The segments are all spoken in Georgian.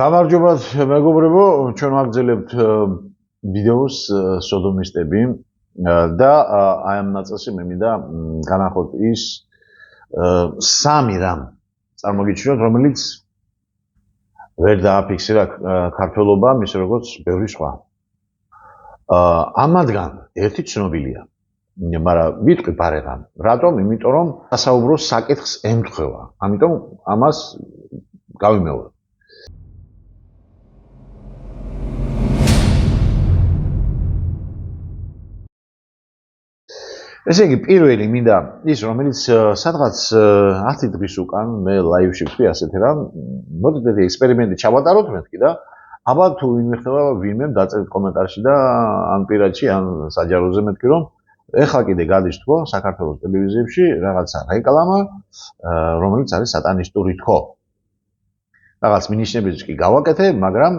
გამარჯობათ მეგობრებო, ჩვენ ვაგრძელებთ ვიდეოს სოდომისტები და აი ამ ნაწილში მე მინდა განახოთ ის სამი რამ წარმოგიჩინოთ, რომელიც ვერ დააფიქსირა ქართველობა, მის როგორც ბევრი სხვა. ამათგან ერთი ცნობილია, მაგრამ ვიტყვი ბარեղან. რატომ? იმიტომ რომ სასაუბრო საკითხს ემთხვევა. ამიტომ ამას გავიმეორებ. ესე იგი, პირველი მინდა ის, რომელიც სადღაც 10 დღის უკან მე ლაივში ვთქვი ასეთი რამ, მოდით ექსპერიმენტი ჩავატაროთ მეთქი და აბა თუ ვინმე ხდება ვინმე დაწერთ კომენტარში და ან პირადში, ან საჯაროზე მეთქი რომ ეხლა კიდე გადის თქო საქართველოს ტელევიზიებში რაღაცა რეკლამა, რომელიც არის სატანისტური თქო. რაღაც მინიშნებიც კი გავაკეთე, მაგრამ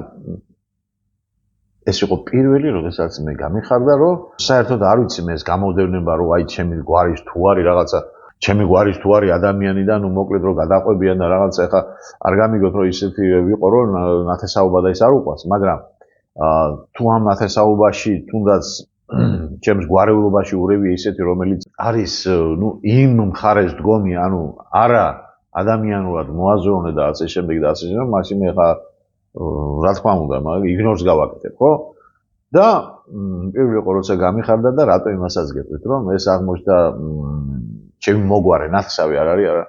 ეს იყო პირველი, როდესაც მე გამიხარდა, რომ საერთოდ არ ვიცი მე ეს გამოდევნება, რომ აი ჩემი გვარის თუ არის რაღაცა, ჩემი გვარის თუ არის ადამიანი და ნუ მოკლედ რომ გადაყვებიან და რაღაცა ეხა არ გამიგოთ რომ ისეთი ვიყო რომ ნათესაობა და ის არ უყვას, მაგრამ თუ ამ ნათესაობაში თუნდაც ჩემს გვარეულობაში ურევია ისეთი, რომელიც არის ნუ იმ მხარეს დგომი, ანუ არა ადამიანურად მოაზროვნე და ასე შემდეგ და ასე შემდეგ, მაშინ ეხა რა თქმა უნდა, მაგრამ იგნორს გავაკეთებ, ხო? და პირველი იყო როცა გამიხარდა და რატო იმასაც გეტყვით, რომ ეს აღმოჩნდა ჩემი მოგვარე ნათესავი არ არის, არა.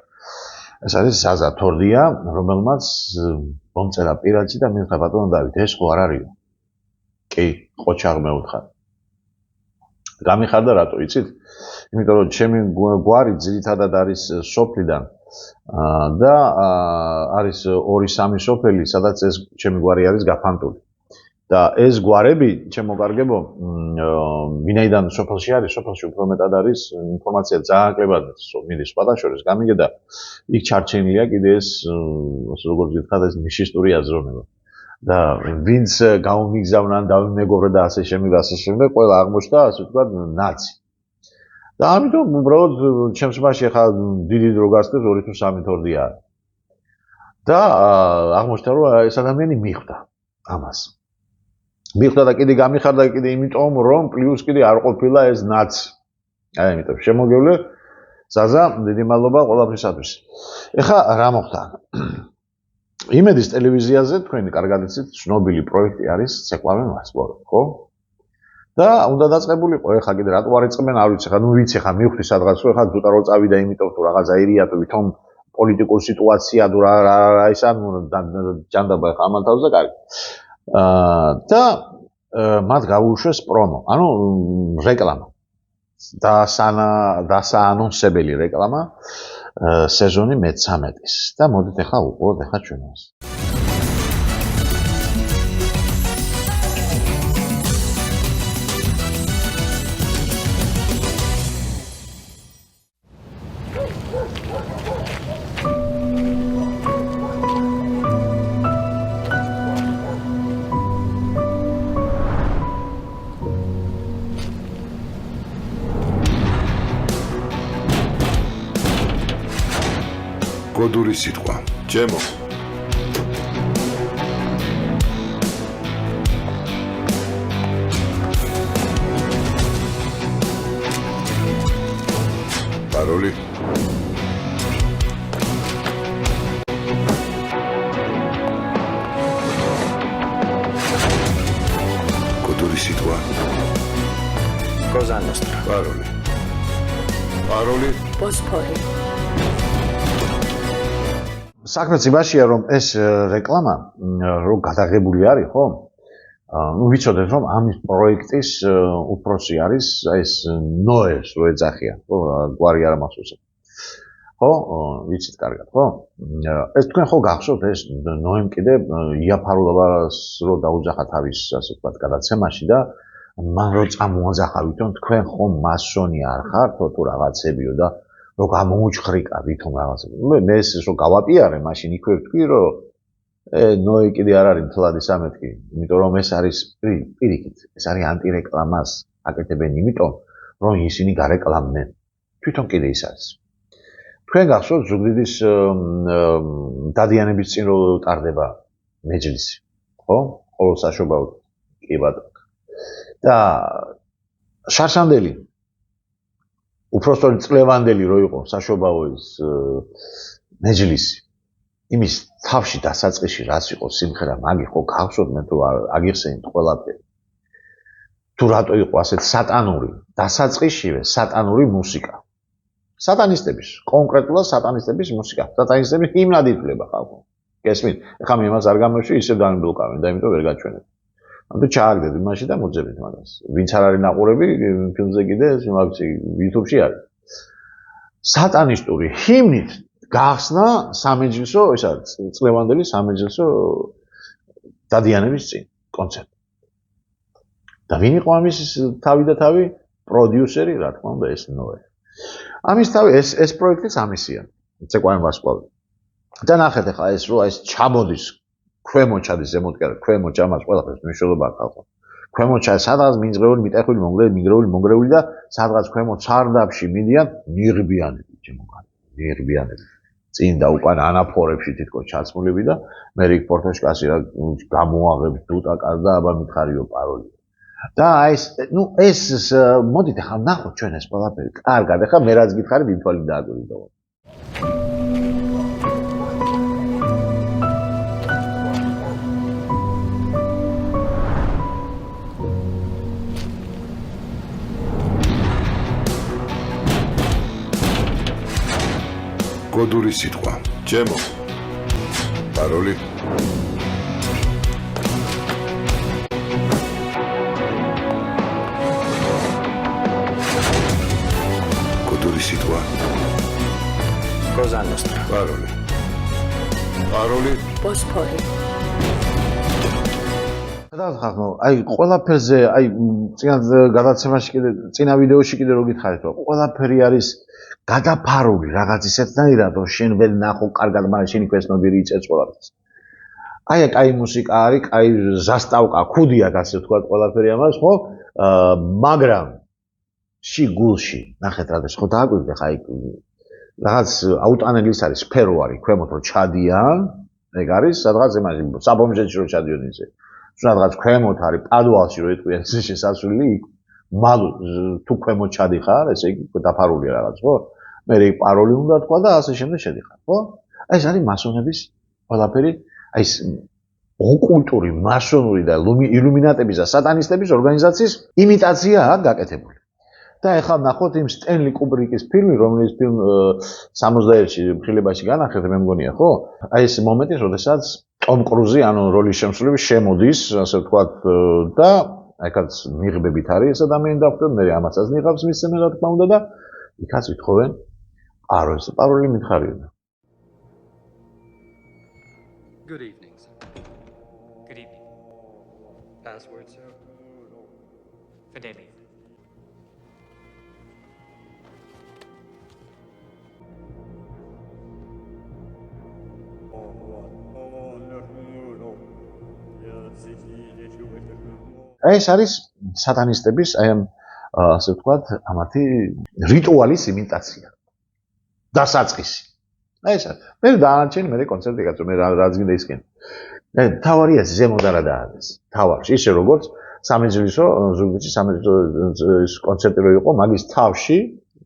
ეს არის ზაზა თორდია, რომელმაც მომწერა პირადში და მითხრა ბატონო დავით, ეს ხო არ არისო. კი, ყოჩაღ მეუთხარ. გამიხარდა რატო იცით? იმიტომ რომ ჩემი გვარი ძირითადად არის სოფლიდან და არის 2-3 სოფელი, სადაც ეს ჩემი გვარი არის გაფანტული. და ეს გვარები, ჩემო კარგებო, ვინაიდან სოფელში არის, სოფელში უფრო მეტად არის ინფორმაცია ძალიან კლებად მიდის სხვათა შორის გამიგე და იქ ჩარჩენილია კიდე ეს, როგორც გითხრათ, ეს ნიშისტური აზროვნება. და ვინც გამომიგზავნა, დავიმეგობრე და ასე შემდეგ, ყველა აღმოჩნდა, ასე ვთქვათ, ნაცი. და ამიტომ უბრალოდ ჩემს მასში ახლა დიდი დრო გასწევს 2 თუ 3 თორდია არის. და აღმოჩნდა რომ ეს ადამიანი მიხვდა ამას. მიხვდა და კიდე გამიხარდა კიდე იმიტომ რომ პლუს კიდე არ ყოფილა ეს ნაცი. აი ამიტომ შემოგევლე ზაზა, დიდი მადლობა ყველაფრისათვის. ეხლა რა მოხდა? იმედის ტელევიზიაზე თქვენი კარგად იცით, ცნობილი პროექტი არის ცეკვავენ ვარსკვლავი, ხო? და უნდა დაწყებულიყო, ეხლა კიდე რატო არ იწყებენ, არ ვიცი, ხა ნუ ვიცი, ხა მივხვდი სადღაც, რომ ეხლა ცოტა რო წავიდა, იმიტომ თუ რაღაცა ირია თუ ვითომ პოლიტიკურ სიტუაცია თუ რა ის ან ჯანდაბა ეხლა ამან თავზე კარგი. და მათ გაუშვეს პრომო, ანუ რეკლამა. დასაანონსებელი რეკლამა სეზონი მე-13-ის. და მოდით ეხლა უყუროთ ეხლა ჩვენ მას. გოდური სიტყვა. ჩემო. პაროლი. გოდური სიტყვა. Cosa nostra. პაროლი. პაროლი. Bosphori. საქმეც იმაშია რომ ეს რეკლამა რო გადაღებული არის, ხო? ნუ ვიცოდეთ რომ ამის პროექტის უფროსი არის ეს ნოეს რო ეძახიან, ხო? გვარი არ მახსოვს. ხო, ვიცით კარგად, ხო? ეს თქვენ ხო გახსოვთ ეს ნოემ კიდე იაფარულობას რო დაუძახა თავის, ასე ვთქვათ, გადაცემაში და მან რო წამოაძახა, თქვენ ხო მასონი არ ხართო თუ რაღაცებიო და რო გამოუჩხრიკა ვითომ რაღაცები. მე ეს რო გავაპიარე, მაშინ იქვე ვთქვი, რომ ნოე კიდე არ არის მთლადი სამეთქი, იმიტომ რომ ეს არის პირიქით, ეს არის ანტირეკლამას აკეთებენ, იმიტომ რომ ისინი გარეკლამდნენ. თვითონ კიდე ის არის. თქვენ გახსოვთ ზუგდიდის დადიანების წინ რო ტარდება მეჯლისი, ხო? ყოველ საშობაოდ კი ბატონო. და შარშანდელი უпростоრი წლევანდელი რო იყო საშობაო ის მეჯლისი. იმის თავში დასაწყისში რაც იყო სიმღერა მაგი ხო გახსოვთ მე თუ აგიხსენით ყველაფერი. თუ რატო იყო ასეთ სატანური დასაწყისშივე სატანური მუსიკა. სატანისტების, კონკრეტულად სატანისტების მუსიკა. სატანისტები ჰიმნად ითვლება ხალხო. გესმით? ეხლა მე მას არ გამოვშვი, ისევ დამიბლოკავენ და იმიტომ ვერ გაჩვენებ. ამიტომ ჩააგდეთ იმაში და მოძებნით მაგას. ვინც არ არის ნაყურები, ფილმზე კიდე YouTube-ში არის. სატანისტური ჰიმნით გახსნა სამეჯლისო, ეს არის წლევანდელი სამეჯლისო დადიანების წინ კონცერტი. და ვინ იყო ამის თავი და თავი? პროდიუსერი, რა თქმა უნდა, ეს ნოე. ამის თავი ეს პროექტიც ამისია. ცეკვანი ვარსკვლავი. და ნახეთ ახლა ეს რო ეს ჩამოდის, ქვემო ჩადის, ზემოთ კი არა, ქვემო ჩამას ყველაფერს მნიშვნელობა აქვს ხალხო. ქვემო ჩადის, სადღაც მინძღრეული, მიტეხული, მონგრეული და სადღაც ქვემო სარდაფში მიდიან ნიღბიანები, ჩემო კაცო, ნიღბიანები. წინ და უკან ანაფორებში თითქოს ჩაცმულები და მე რიგ პორტოშკასი რა გამოაღებს დუტაკას და აბა მითხარიო პაროლი. და ეს მოდით ახლა ნახოთ ჩვენ ეს ყველაფერი. კარგად, ახლა მე რაც გითხარით, იმ თვალით დააგვირდო. კოდური სიტყვა. ჩემო. პაროლი. კოდური სიტყვა. Cosa nostra. პაროლი. პაროლი. Bosphori. სადაც ხახო, აი ყველაფერზე, აი გადაცემაში კიდე, წინა ვიდეოში კიდე რო გითხარით, რომ ყველაფერი არის გადაფარული რაღაც ისეთნაირად, რომ შენ ვერ ნახო კარგად, მაგრამ შენი ქვეცნობიერი იწერს ყველაფერს. აი კაი მუსიკა არის, კაი ზასტავკა, ქუდია, ასე ვთქვათ, ყველაფერი ამას, ხო? მაგრამ გულში, ნახეთ რა ეს ხო დააკვირდე ხა აი რაღაც აუტანელის არის სფერო არის, ქვემოთ რო ჩადიან, ეგ არის, სადღაც იმაში საბომჟეთში რო ჩადიოდნენ ისე. სადღაც ქვემოთ არის, პადუალში რო იტყვიან ეს შესასვლელი, მალ თუ ქვემოთ ჩადიხარ, ესე იგი დაფარულია რაღაც, ხო? მე რე პაროლი უნდა თქვა და ასე შემდეგ შედიხარ, ხო? აი ეს არის მასონების ყველაფერი, აი ეს ოკულტური, მასონური და ილუმინატების და სატანისტების ორგანიზაციის იმიტაციაა გაკეთებული. და ეხლა ნახოთ იმ სტენლი კუბრიკის ფილმი, რომელიც ფილმ 61-ში ფილმებაში განახეთ, მე მგონია, ხო? აი ეს მომენტი, როდესაც ტომ კრუზი, ანუ როლის შემსრულებელი შემოდის, ასე ვთქვათ, და აიქაც მიღბებით არის ეს ადამიანი დახვდეთ, მე ამასაც ნიღავს მისცემენ რა თქმა უნდა და იქაც ვითხოვენ პაროლი მითხარიო. Good evening, sir. Good evening. Password, sir? Fidelia. ეს არის სატანისტების, აი ამ ასე ვთქვათ, ამათი რიტუალის იმიტაცია. დასაწყისი. აი ეს არის. მე დაანარჩენი მე კონცერტი გაწო, მე რაც გინდა ისკენ. თავარია ზემოთ არა დაადეს. თავარში ისე როგორც სამეჯლისო ზუგდიდში სამეჯლისო კონცერტი რო იყო, მაგის თავში,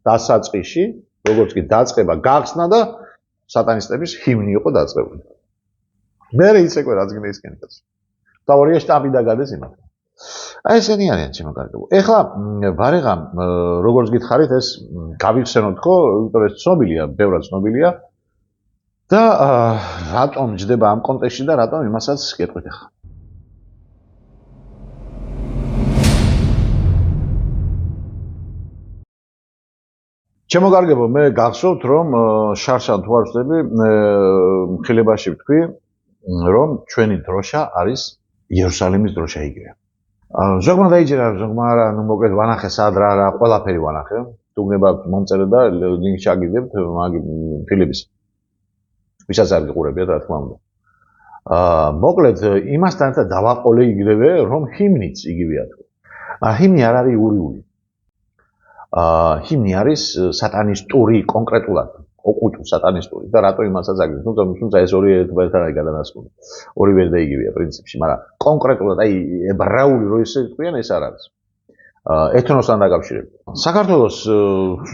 დასაწყისში, როგორც კი დაწყება, გახსნა და სატანისტების ჰიმნი იყო დაწყებული. მე ისე რაც გინდა ისკენ გაწო. თავარია შტაბი დაგადეს იმათ. აი ესენი არიან ჩემო კარგო. ეხლა ვარეღამ როგორც გითხარით ეს გავიხსენოთ ხო, იმიტომ რომ ცნობილია, ბევრად ცნობილია და რატომ ჯდება ამ კონტექსტში და რატომ იმასაც გეტყვით ახლა. ჩემო კარგებო, მე გახსოვთ, რომ შარშან თუ არ ვწდები, მხილებაში ვთქვი, რომ ჩვენი დროშა არის იერუსალიმის დროშა იგივე. ზოგმა დაიჯერა, ზოგმა არა, ნუ მოკლედ ვანახე სად რა, ყველაფერი ვანახე. თუ გნებავთ მომწერე და ლინკს ჩაგიდებთ ფილების. ვისაც არ გიყურებიათ, რა თქმა უნდა. მოკლედ იმასთან ერთად დავაყოლე იგივე, რომ ჰიმნიც იგივეა თქო. ჰიმნი არ არის იურიული. ჰიმნი არის სატანისტური კონკრეტულად, ოკულტური სატანისტური და რატო იმასაც აგებს? თუმცა ეს ორი ერთმანეთთან არის გადანასხვავებული. ორივე და იგივეა პრინციპში, მაგრამ კონკრეტულად აი ებრაული რო ისე თქვიან ეს არ არის. ეთნოსთან დაკავშირებით. საქართველოს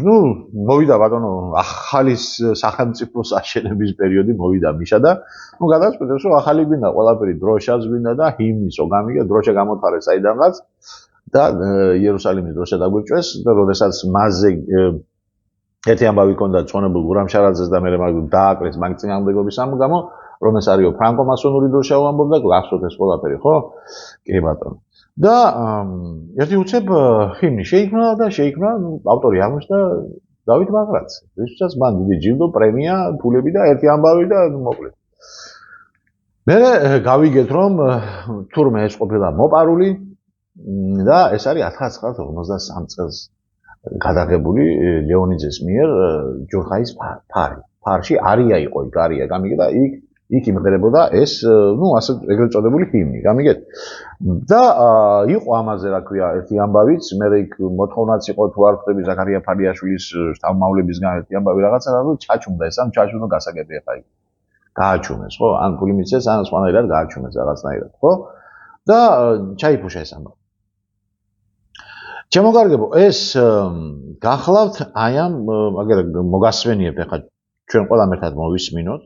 ნუ მოვიდა ბატონო ახალი სახელმწიფოს აშენების პერიოდი მოვიდა მიშა და ნუ გადაწყვიტეს რომ ახალი გვინდა ყველაფერი დროშაც გვინდა და ჰიმნისო გამიგე დროშა გამოთარეს საიდანღაც და იერუსალიმის დროშა დაგვიჭვეს და როდესაც მასზე ერთი ამბავი ჰქონდა წონებულ გურამშარაძეს და მე დააკრეს მაგ წინააღმდეგობის ამ გამო რომ ეს არისო ფრანკო-მასონური დროშა ვამბობდა გახსოვთ ეს ყველაფერი ხო? კი ბატონო. და ერთი უცებ ჰიმნი შეიქმნა და შეიქმნა ავტორი აღმოჩნდა დავით მაღრაცი. ვისაც მან დიდი ჯილდო, პრემია, ფულები და ერთი ამბავი და მოკლედ. მე გავიგეთ რომ თურმე ეს ყოფილა მოპარული და ეს არის 1953 წელს გადაღებული ლეონიძეს მიერ ჯურხაის ფარი. ფარში არია იყო იქ არია გამიგე და იქ იმღერებოდა ეს ნუ ასე ეგრეთ წოდებული ჰიმნი გამიგეთ და იყო ამაზე რა ქვია ერთი ამბავიც მე იქ მოთხოვნაც იყო თუ არ ვხვდები ზაქარია ფალიაშვილის შთამომავლებისგან ერთი ამბავი რაღაცა რა ჩაჩუმდა ეს ამ ჩაჩუნო გასაგები ახლა იქ გააჩუმეს ხო ან ფული მიცეს ან სხვანაირად გააჩუმეს რაღაცნაირად ხო და ჩაიფუშა ეს ამბავი ჩემო კარგებო ეს გახლავთ აი ამ აგერ მოგასვენიებთ ახლა ჩვენ ყველამ ერთად მოვისმინოთ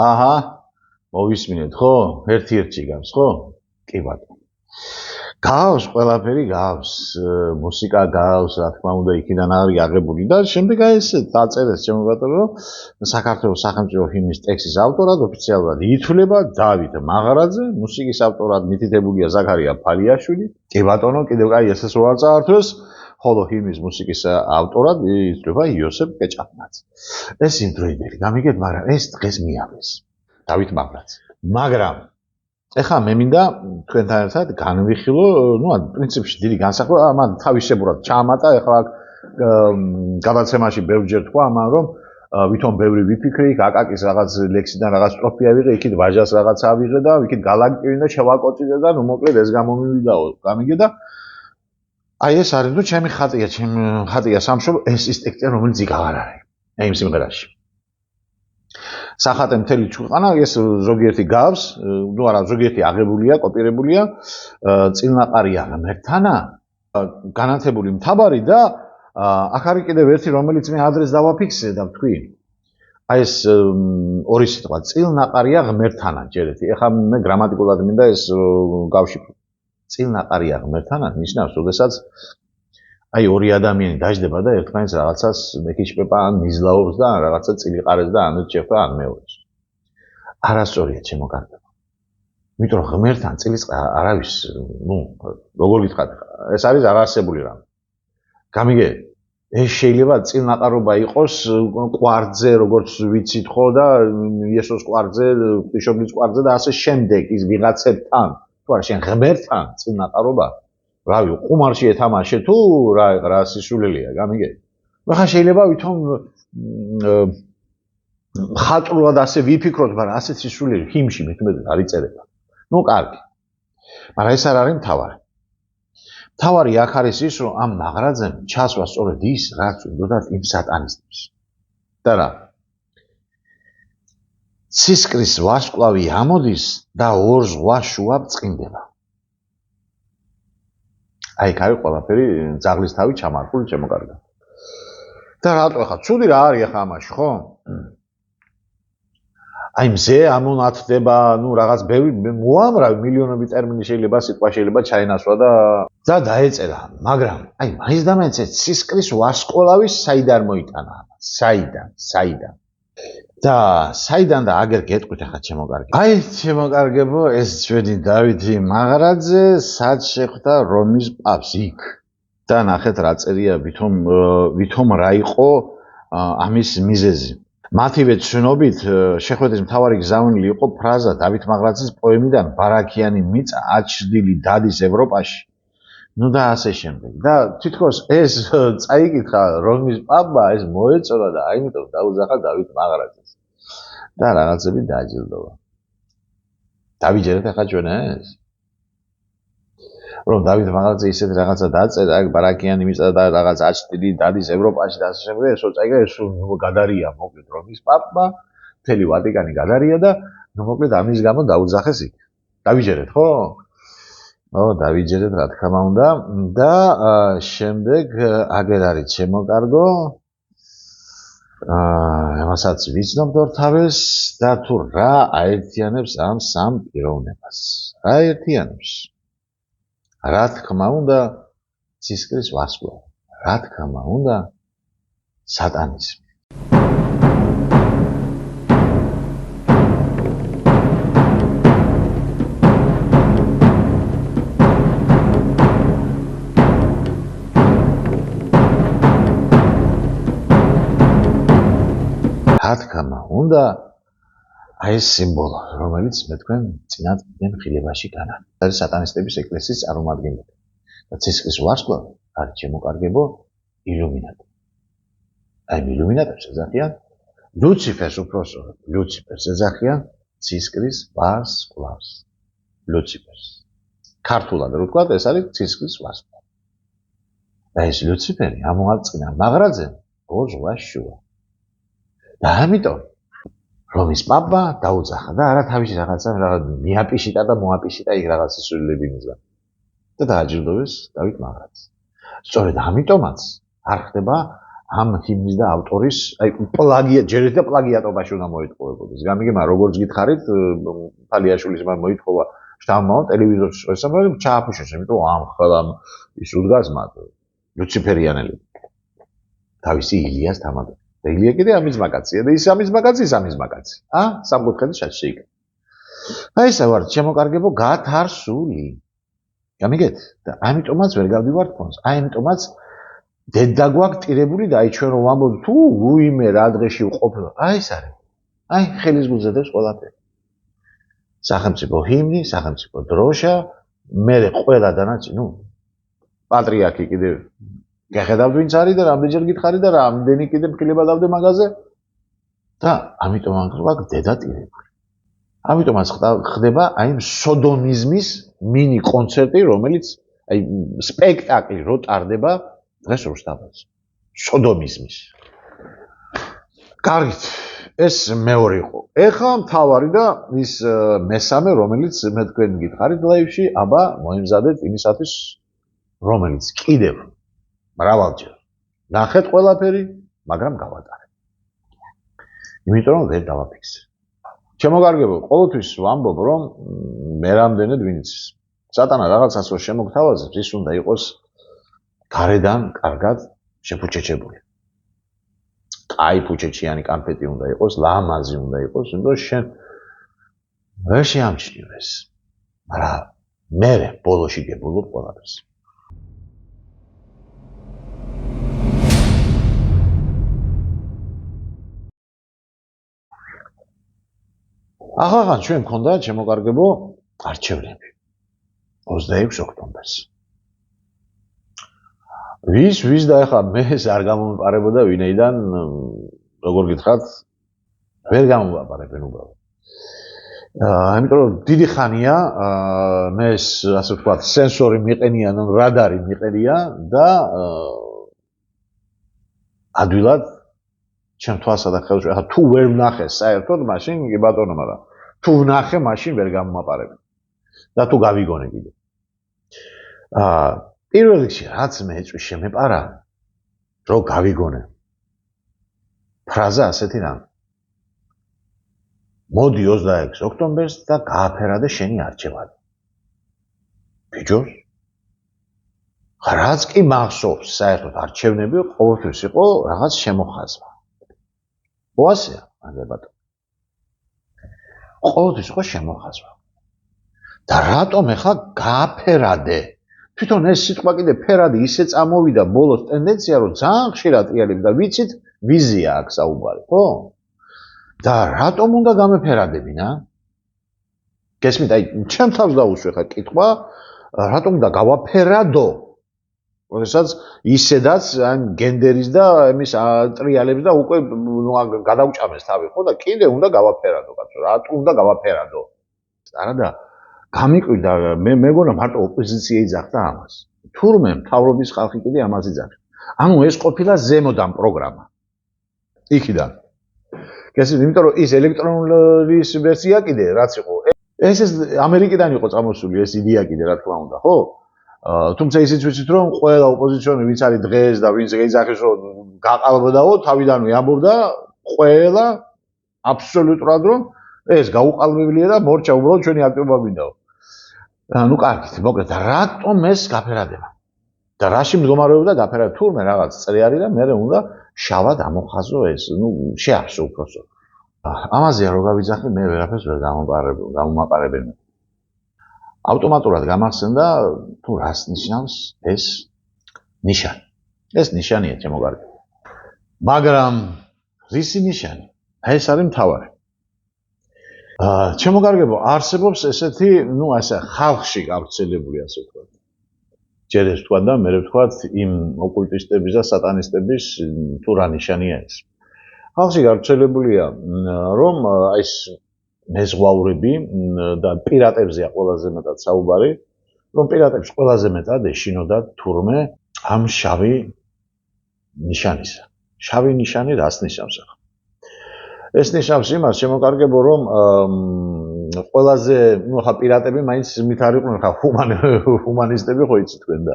აჰა მოვისმინეთ ხო ერთ-ერთში გავს ხო კი ბატონო გავს ყველაფერი გავს მუსიკა გავს რა თქმა უნდა იქიდან არის აღებული და შემდეგ აი ეს დაწერეს ჩემო ბატონო რომ საქართველოს სახელმწიფო ჰიმნის ტექსტის ავტორად ოფიციალურად ითვლება დავით მაღარაძე მუსიკის ავტორად მითითებულია ზაქარია ფალიაშვილი კი ბატონო კიდევ აი ესეც რო არ წაართვეს ხოლო ჰიმნის მუსიკის ავტორად ითვლება იოსებ კეჭაპნაძე ეს იმდროინდელი გამიგეთ მაგრამ ეს დღეს მიაღეს დავით მაღარაძე მაგრამ ეხლა მე მინდა თქვენთან ერთად განვიხილო ნუ პრინციპში დიდი განსხვავება ამან თავისებურად ჩაამატა ეხლა გადაცემაში ბევრჯერ თქვა ამან რომ ვითომ ბევრი ვიფიქრე იქ აკაკის რაღაც ლექსიდან რაღაც სტროფი ავიღე იქით ვაჟას რაღაც ავიღე და იქით გალაქტივი და შევაკოწიდე და ნუ მოკლედ ეს გამომივიდაო გამიგე და აი ეს არის ნუ ჩემი ხატია სამშობლო ეს ის ტექსტია რომელიც იქ აღარ არის აი იმ სიმღერაში სახატე მთელი ქვეყანა ეს ზოგიერთი გავს ნუ არა ზოგიერთი აღებულია კოპირებულია წილნაყარია ღმერთანა განათებული მთავარი და აქ არის კიდევ ერთი რომელიც მე ადრეს დავაფიქსირე და ვთქვი აი ეს ორი სიტყვა წილნაყარია ღმერთანა ჯერეთი ეხლა მე გრამატიკულად მინდა ეს გავშიფრო წილნაყარია ღმერთანა ნიშნავს როდესაც აი ორი ადამიანი დაждდება და ერთმანეთს რაღაცას მეკიშპება ან მიზლაობს და რაღაცა წილიყარეს და ანუ შეხვდა ან მეორეს. არასწორია ჩემო კარგებო. იმიტომ რომ ღმერთთან წილის არავის, ნუ, როგორ გითხრათ, ეს არის არაარსებული რამე. გამიგე, ეს შეიძლება წილნაყარობა იყოს კვარტზე, როგორც ვიცით ხო და იესოს კვარტზე, ღვთისმშობლის კვარტზე და ასე შემდეგ ის ვიღაცებთან, თუ არა შენ ღმერთთან წილნაყარობა, რავი, ყუმარში ეთამაშე თუ რა სისულელია, გამიგე? ახლა შეიძლება ვითომ ხატრულად ასე ვიფიქროთ, მაგრამ ასე სისულელი ჰიმში მეთმედეთ არ იწერება. ნუ კარგი. მაგრამ ეს არ არის მთავარი. მთავარი აქ არის ის, რომ ამ მაღრაძემ ჩასვა სწორედ ის, რაც უნდათ იმ სატანისტებს. და რა? ცისკრის ვარსკვლავი ამოდის და ორ ზღვას შუა ბრწყინდება. აი, აქ არის ყველაფერი ძაღლის თავი ჩამარხული შემოკარგა. და რატო ახლა ცუდი რა არის ახლა ამაში, ხო? აი მზე ამონათდება, ნუ რაღაც ბევრი მოამრავი მილიონობით ტერმინი შეიძლება სიტყვა შეიძლება ჩაენასვა და დაეწერა, მაგრამ აი მაინც და მაინც ცისკრის ვარსკვლავი საიდან მოიტანა? საიდან? და საიდან და აგერ გეტყვით ახლა ჩემოკარგე. აი ჩემოკარგებო, ეს ჩვენი დავითი მაღრაძე სად შეხვდა რომის პაპს იქ. და ნახეთ რა წერია ვითომ რა იყო ამის მიზეზი. მათივე ცნობით შეხვედრის მთავარი გზავნილი იყო ფრაზა დავით მაღრაძის პოემიდან ბარაქიანი მიწა აჩრდილი დადის ევროპაში. ნუ და ასე შემდეგ. და თითქოს ეს წაიკითხა რომის პაპმა, ეს მოეწონა და აიმიტომ დაუძახა დავით მაღრაძეს. და რაღაცები დააჯილდოვა. დავიჯერეთ ახლა ჩვენ ეს? რომ დავით მაღრაძე ისეთ რაღაცა დაწერა, აქ ბარაქიანი მიწა და რაღაც აჩრდილი დადის ევროპაში და ასე შემდეგ, ესო წაიგა, ეს გადარია მოკლედ რომის პაპმა, მთელი ვატიკანი გადარია და ნუ მოკლედ ამის გამო დაუძახეს იქ. დავიჯერეთ, ხო? დავიჯერეთ, რა თქმა უნდა და შემდეგ აგერ არის ჩემოკარგო. ამასაც ვიცნობ თავეს და თუ რა აერთიანებს ამ სამ პიროვნებას. რა აერთიანებს? რა თქმა უნდა ცისკრის ვარსკვლავი. რა თქმა უნდა სატანიზმი. რა თქმა უნდა აი ეს სიმბოლო, რომელიც მე თქვენ წინათ მხილებაში განა. არის სატანისტების ეკლესიის წარმომადგენელი. და ცისკრის ვარსკვლავი არის შემოკარგებო ილუმინატი. აი ილუმინატებს ეძახიან ლუციფერს უпроსოდ. ლუციფერს ეძახიან ცისკრის ვარსკვლავს. ლუციფერს. ქართულად რო ვთქვა, ეს არის ცისკრის ვარსკვლავი. და ეს ლუციფერი ამოარწინა მაღრაძემ ორ ზღვას შუა. და ამიტომ რომის პაპა დაუძახა და არა თავისი რაღაცა მიაპიშიტა და მოაპიშიტა იქ რაღაც სისულელები მისგან. და დააჯილდოვეს დავით მაღრაძე. სწორედ ამიტომაც არ ხდება ამ ჰიმნის და ავტორის აი პლაგიატ, ჯერეთ და პლაგიატობაში უნდა მოითხოვებოდეს. გამიგე, მაგრამ როგორც გითხარით, ფალიაშვილის მან მოითხოვა შთამბავ ტელევიზორში შესაძლოა ჩააფუშეს, იმიტომ ამ ხელა ის უდგას მათ ლუციფერიანელი. თავისი ილიას თამადო. და ილია კიდე ამის მაგაცია და ის ამის მაგაცი. სამკუთხედის შაჭი იქ. აი ესა ვარ შემოკარგებო გათარსული. გამიგეთ? და ამიტომაც ვერ გავდივართ ფონს. ამიტომაც დედა გვაქვს ტირებული და აი ჩვენ რომ ვამბობთ თუ უიმე რა დღეში ვყოფილ. აი ეს არის. აი ხელის გულზედებს ყველაფერი. სახელმწიფო ჰიმნი, სახელმწიფო დროშა, მე ყველა დანარჩი, ნუ პატრიარქი კიდე გეხედავთ ვინც არის და რამდენჯერ გითხარი და რამდენი კიდე მხილება დავდე მაგაზე და ამიტომ ვაქვს დედა ტირებული. ამიტომაც ხდება აი სოდომიზმის მინი კონცერტი, რომელიც აი სპექტაკლი რო ტარდება დღეს რუსთაველს. სოდომიზმის. კარგით, ეს მეორე იყო. ეხლა მთავარი და ის მესამე, რომელიც მე თქვენ გითხარით ლაივში, აბა მოიმზადეთ იმისათვის, რომელიც კიდევ მრავალჯერ ნახეთ ყველაფერი, მაგრამ გავატარეთ. იმიტომ რომ ვერ დავაფიქსე. შემოგარგებო, ყოველთვის ვამბობ, რომ მე რამდენად ვინც სატანა რაღაცას რო შემოგთავაზებს, ის უნდა იყოს გარედან კარგად შეფუჩეჩებული. კაი ფუჩეჩიანი კანფეტი უნდა იყოს, ლამაზი უნდა იყოს, იმიტომ შენ ვერ შეამჩნევ ეს. მაგრამ მე ბოლოში გებულობ ყველაფერს. ახლა ჩვენ მქონდა შემოკარგებო არჩევნები 26 ოქტომბერს. ვის და ახლა მე არ გამომპარებოდა ვინაიდან როგორ გითხრათ ვერ გამომპარებენ უბრალოდ. იმიტომ რომ დიდი ხანია მე ასე ვთქვათ სენსორი მიყენია, რადარი მიყენია და ადვილად ჩემ თვალსა და ხელში ახლა თუ ვერ ვნახე საერთოდ მაშინ კი ბატონო, მაგრამ თუ ვნახე მაშინ ვერ გამომაპარებენ და თუ გავიგონე კიდე. პირველ რიგში რაც მე ეწვის შემეპარა რომ გავიგონე ფრაზა ასეთი რამ მოდი 26 ოქტომბერს და გააფერადე შენი არჩევანი. ბიჭოს რაც კი მახსოვს საერთოდ არჩევნები ყოველთვის იყო რაღაც შემოხაზვა. ოასია, აგებატო. ყოველთვის იყო შემოხაზვა. და რატომ ახლა გააფერადე? თვითონ ეს სიტყვა კიდე ფერადი ისე წამოვიდა ბოლოს ტენდენცია რომ ძალიან ხშირად ტრიალებს და ვიცით ვიზია აქვს საუბარი, ხო? და რატომ უნდა გამეფერადებინა? გესმით, აი ჩემ თავს დაუშვე ხა კითხვა, რატომ უნდა გავაფერადო? როდესაც ისედაც ან გენდერის და იმის ტრიალებს და უკვე გადაუჭამეს თავი, ხო და კიდე უნდა გავაფერადო, კაცო, რატომ უნდა გავაფერადო? არადა გამიკვირდა მე მეგონა მარტო ოპოზიცია იძახდა ამას. თურმე მთავრობის ხალხი კიდე ამას იძახდა. ანუ ეს ყოფილა ზემოდან პროგრამა. იქიდან. გესმით, იმიტომ რომ ის ელექტრონული ვერსია კიდე რაც იყო, ეს ამერიკიდან იყო წამოსული ეს იდეა კიდე რა თქმა უნდა, ხო? თუმცა ისიც ვიცით რომ ყველა ოპოზიციონერი ვინც არის დღეს და ვინც ეძახის რომ გაყალბდაო, თავიდანვე ამბობდა ყველა აბსოლუტურად რომ ეს გაუყალბებელია და მორჩა უბრალოდ ჩვენი აქტივობა მინდაო. ну კარგით, მოკლედ რატომ ეს გაფერადება? და რაში მდგომარეობდა გაფერადება? თურმე რაღაც წრი არის და მე უნდა შავად ამოხაზო ეს, შეახსო უფროსო. ამაზეა რო გავიძახი, მე ვერაფერს ვერ გამომაპარებენ. ავტომატურად გამახსენდა თუ რას ნიშნავს ეს ნიშანი. ეს ნიშანია შემოგარგე. მაგრამ რისი ნიშანი? ეს არის მთავარი. შემოგარგებო, არსებობს ესეთი, ასე ხალხში გავრცელებული ასე ვთქვათ. ჯერ ეს თქვა და მე ვთქვათ იმ ოკულტისტების და სატანისტების თუ რა ნიშანია ეს. ხალხში გავრცელებულია რომ ეს მეზღვაურები და პირატებზეა ყველაზე მეტად საუბარი, რომ პირატებს ყველაზე მეტად ეშინოდათ თურმე ამ შავი ნიშანისა. შავი ნიშანი რას ნიშნავს ახლა? ეს ნიშნავს იმას, შემოკარგებო, რომ ყველაზე, ხა პირატები მაინც მით არ იყვნენ, ხა ჰუმანისტები ხო იცით თქვენ და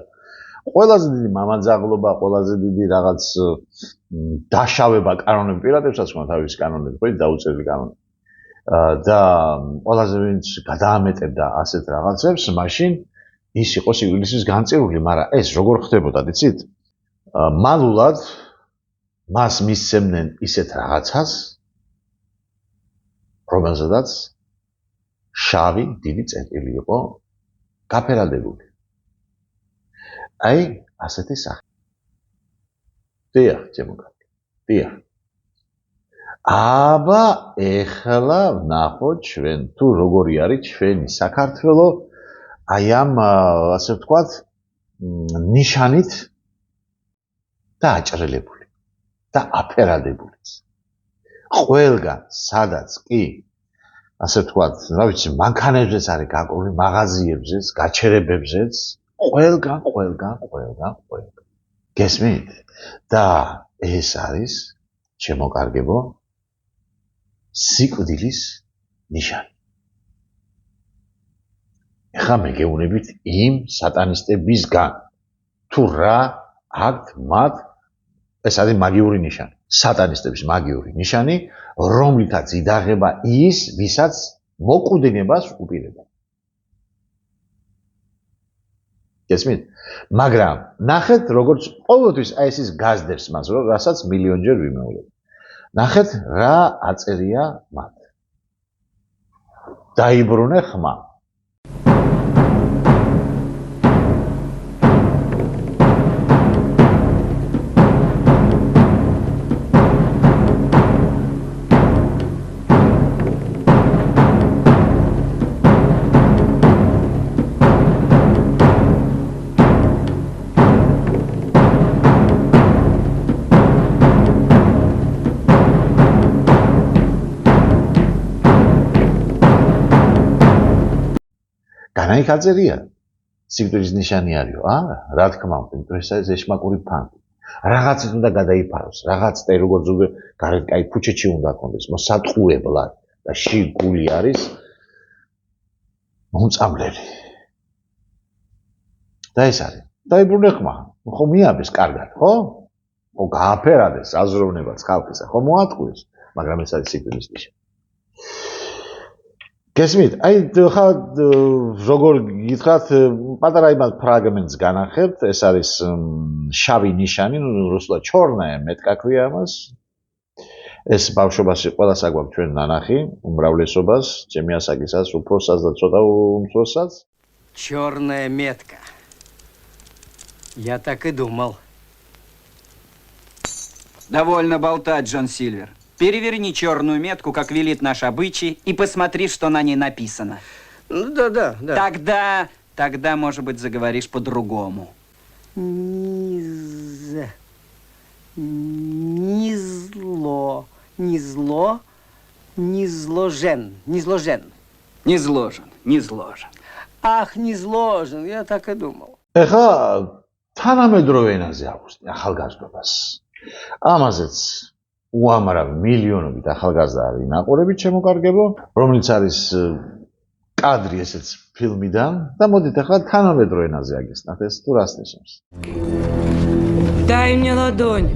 ყველაზე დიდი მამაძაღლობა, ყველაზე დიდი რაღაც დაშავება კანონები პირატებსაც ხმა თავის კანონები, ხო დაუწერილი კანონები. და ყველაზე ვინც გადაამეტებდა ასეთ რაღაცებს, მაშინ ის იყო სივილისის განწირული, მაგრამ ეს როგორ ხდებოდა, იცით? მალულად მას მისცემდნენ ისეთ რაღაცას, რომელზედაც შავი დიდი წერტილი იყო გაფერადებული. აი, ასეთი სახე. დიახ, შემოგარგე. დიახ. აბა, ეხლა ვნახოთ ჩვენ თუ როგორი არის ჩვენი საქართველო აი ამ ასე ვთქვათ ნიშანით დააჭრელებული და აფერადებული. ყველგან, სადაც კი ასე ვთქვათ, რა ვიცი, მანქანებზეც არის გაკრული, მაღაზიებზეც, გაჩერებებზეც, ყველგან. გესმით? და ეს არის შემოკარგებო სიკვდილის ნიშანი. ეხლა მე გეუბნებით იმ სატანისტებისგან, თუ რა აქვთ მათ, ეს არის მაგიური ნიშანი. სატანისტების მაგიური ნიშანი, რომლითაც იდაღება ის, ვისაც მოკვდინებას უპირებენ. გესმით? მაგრამ ნახეთ, როგორც ყოველთვის აი ეს ის გაზდებს მას, რასაც მილიონჯერ ვიმეორებ. ნახეთ, რა აწერია მათ. დაიბრუნე ხმა. მაინც აწერია სიკვდილის ნიშანი არისო? არა, რა თქმა უნდა, იმიტომ ეს არის ეშმაკური ფანტი. რაღაცით უნდა გადაიფაროს, რაღაც და როგორც უკვე გარეთ კაი ქუჩეთში უნდა კონდეს, მოსატყუებლად და შიგული არის მომწამლელი. და ეს არის. დაიბრუნე ხმა, ხო მიაბეს კარგად, ხო? ხო გააფერადეს აზროვნებაც ხალხისა, ხო მოატყუეს, მაგრამ ეს არის სიკვდილის ნიშანი. გესმით, აი ხა როგორ გითხრათ, პატარა იმას ფრაგმენტს განახებთ, ეს არის შავი ნიშანი, რუსულად ჩორნაია მეტკა ქვია ამას. ეს ბავშვობაში ყველას აგვაქვს ჩვენ ნანახი, უმრავლესობას, ჩემი ასაკისას, უფროსაც და ცოტა უმცროსაც. Черная метка. Я так и думал. Довольно болтать, Джон Сильвер. Переверни черную метку, как велит наш обычай, и посмотри, что на ней написано. Ну, да. Тогда, может быть, заговоришь по-другому. Не зло. Не зложен. Не зложен. Ах, не зложен, я так и думал. ეხა თანამედროვე ენაზე აღვსტი ახალგაზრდობას. ამაზეც უამრავი მილიონობით ახალგაზრდა არის ნაყურებით შემოკარგებო, რომელიც არის კადრი ესეც ფილმიდან და მოდით ახლა თანამედროვე ენაზე აგესნათ ეს თუ რას ნიშნავს. Дай мне ладонь.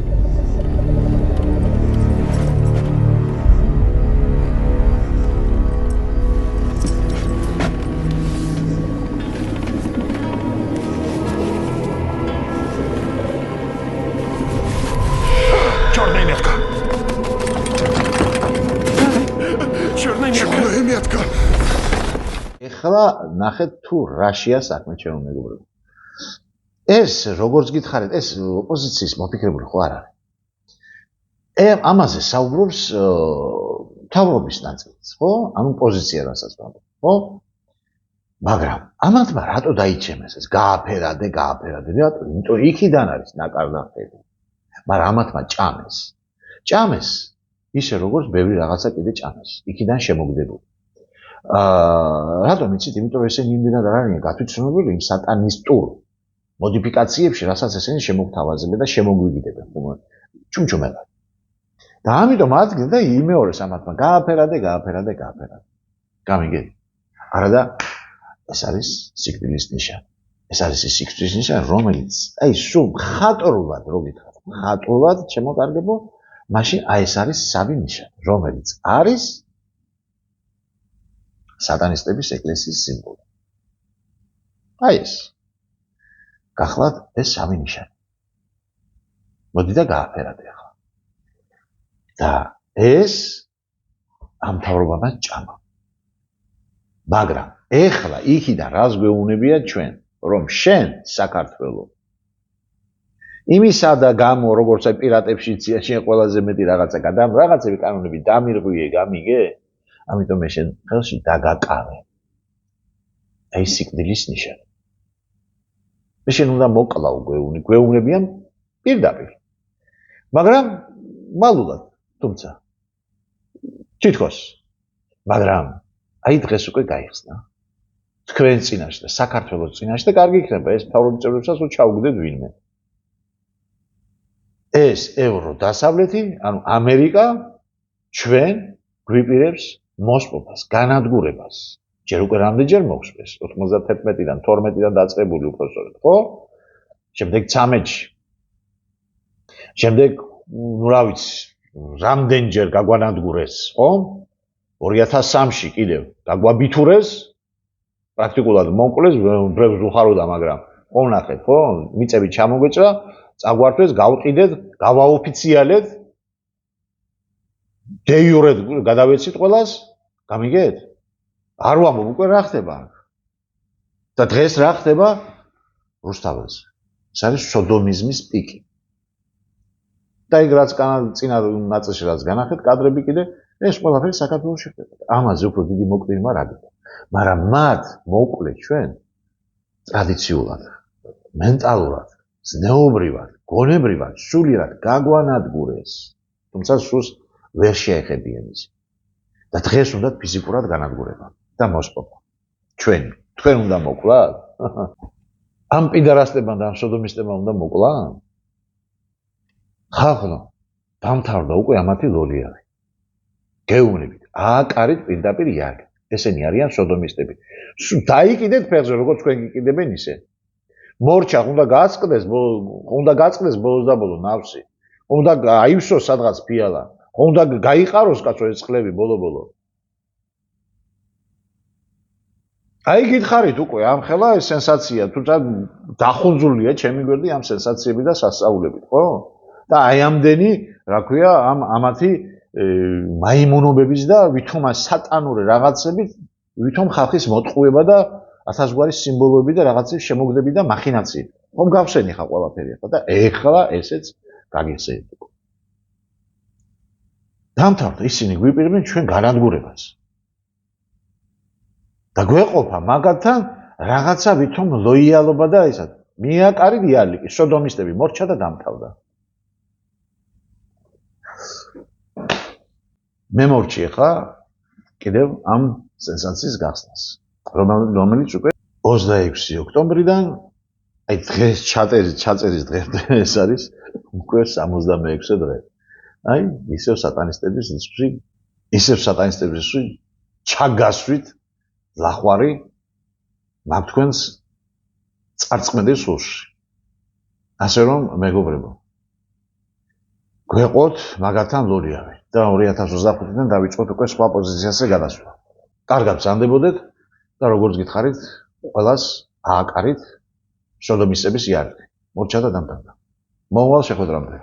Черная метка! Черная метка! ეხლა ნახეთ თუ რაშია საქმე ჩემო მეგობრებო. ეს როგორც გითხარით, ეს ოპოზიციის მოფიქრებული ხო არ არის. ამაზე საუბრობს მთავრობის ნაწილიც, ხო? ანუ პოზიცია რასაც ვამბობ, ხო? მაგრამ ამათმა რატო დაიჩემეს ეს გააფერადე, რატო? იმიტომ იქიდან არის ნაკარნახები. მაგრამ ამათმა ჭამეს ისე როგორც ბევრი რაღაცა კიდე ჭამეს. იქიდან შემოგდებული. რატომ იცით? იმიტომ ესენი იმდენად არ არიან გათვითცნობილი იმ სატანისტურ მოდიფიკაციებში, რასაც ესენი შემოგთავაზებენ და შემოგვიგიდებენ. ჩუმჩუმელად. და ამიტომ ადგილ და იმეორეს ამათმა გააფერადე. გამიგეთ? არადა ეს არის სიკვდილის ნიშანი. ეს არის ის სიკვდილის ნიშანი, რომელიც აი სულ ხატრულად რო გითხრათ, ხატრულად შემოკარგებო, მაშინ აი ეს არის სამი ნიშანი, რომელიც არის სატანისტების ეკლესიის სიმბოლო. აი ეს. გახლავთ ეს სამი ნიშანი. მოდი და გააფერადე ახლა. და ეს ამ მთავრობამაც ჭამა. მაგრამ ეხლა იქიდან რას გვეუბნებია ჩვენ, რომ შენ საქართველო იმისა და გამო როგორც აი პირატებში იციან შენ ყველაზე მეტი რაღაცები კანონები დამირღვიე, გამიგე? ამიტომ მე შენ ხელში დაგაკავე. აი სიკვდილის ნიშანი. მე შენ უნდა მოკლავ გვეუბნებიან პირდაპირ. მაგრამ მალულად, თუმცა თითქოს. მაგრამ აი დღეს უკვე გაიხსნა. თქვენ წინაშე, საქართველოს წინაშე და კარგი იქნება ეს მთავრობის წევრებსაც ჩაუგდეთ ვინმე. ეს ევრო დასავლეთი, ანუ ამერიკა ჩვენ გვიპირებს მოსპობას, განადგურებას. ჯერ უკვე რამდენჯერ მოხსნეს 91-დან 12-დან დაწყებული უпроსწორად, ხო? შემდეგ 13-ში. შემდეგ, რა ვიცი, რამდენჯერ გაგვანადგურეს, ხო? 2003-ში კიდევ გაგვაბითურეს, პრაქტიკულად მოკლეს, ბრევს უხაროდა, მაგრამ ხო ნახეთ, ხო? მიწები ჩამოგვეჭრა, წაგვართვეს, გავყიდეთ, გავაოფიციალეთ, დე იურედ გადავეცით ყველას, გამიგეთ? არ ვამბობ უკვე რა ხდება აქ. და დღეს რა ხდება რუსთაველს. ეს არის სოდომიზმის პიკი. და ეგ რაც წინა ნაწილში რაც განახეთ კადრები კიდე ეს ყველაფერი საქართველოში ხდება. ამაზე უფრო დიდი მოკლირმა რა გქონდა. მაგრამ მათ მოუკლეთ ჩვენ ტრადიციულად, მენტალურად, ზნეობრივად, გონებრივად, სულიერად გაგვანადგურეს. თუმცა სულს ვერ შეეხებიან ის. და დღეს უნდა ფიზიკურად განადგურება და მოსპობა. ჩვენი თქვენ უნდა მოკლათ? ამ პიდარასტებმა და ამ სოდომისტებმა უნდა მოკლან? ხალხო, დამთავრდა უკვე ამათი ლოლიარი. გეუბნებით, ააკარით პირდაპირ იარაღი. ესენი არიან სოდომისტები. დაიკიდეთ ფეხზე, როგორც თქვენ გიკიდებენ ისე. მორჩა უნდა გაწყდეს ბოლოს და ბოლო ნავსი. უნდა აივსოს სადღაც ფიალა. უნდა გაიყაროს კაცო ეს წყლები ბოლო-ბოლო. აი გითხარით უკვე ამ ხელა ეს სენსაცია, თუმცა დახუნძულია ჩემი გვერდი ამ სენსაციები და სასწაულებით, ხო? და აი ამდენი, რა ქვია, ამათი მაიმუნობების და ვითომ სატანური რაღაცებით, ვითომ ხალხის მოტყუება და ათასგვარი სიმბოლოები და რაღაცების შემოგდები და მახინაციები. ხომ გავხსენი ხა ყველაფერი ახლა და ეხლა ესეც გაგიხსენეთ. დამთავრდა ისინი გვიპირებენ ჩვენ განადგურებას. და გვეყოფა მაგათთან რაღაცა ვითომ ლოიალობა და ესა. მიაკარით იარლიკი, სოდომისტები მორჩა და დამთავრდა. მე მორჩი ხა კიდევ ამ სენსაციის გახსნას. რომელიც უკვე 26 ოქტომბრიდან აი დღეს ჩაწერის დღემდე ეს არის უკვე 66 დღე. აი ისევ სატანისტების რისხვი ჩაგასვით ლახვარი მაგ თქვენს წარწმენდის სულში. ასე რომ მეგობრებო გვეყოთ მაგათთან ლოლიავი და 2025-დან დავიწყოთ უკვე სხვა პოზიციაზე გადასვლა. კარგად ბრძანდებოდეთ და როგორც გითხარით, ყველას ააკარით სოდომისტების იარაღი. მორჩა და დამთავრდა. მოვალ შეხვედრამდე.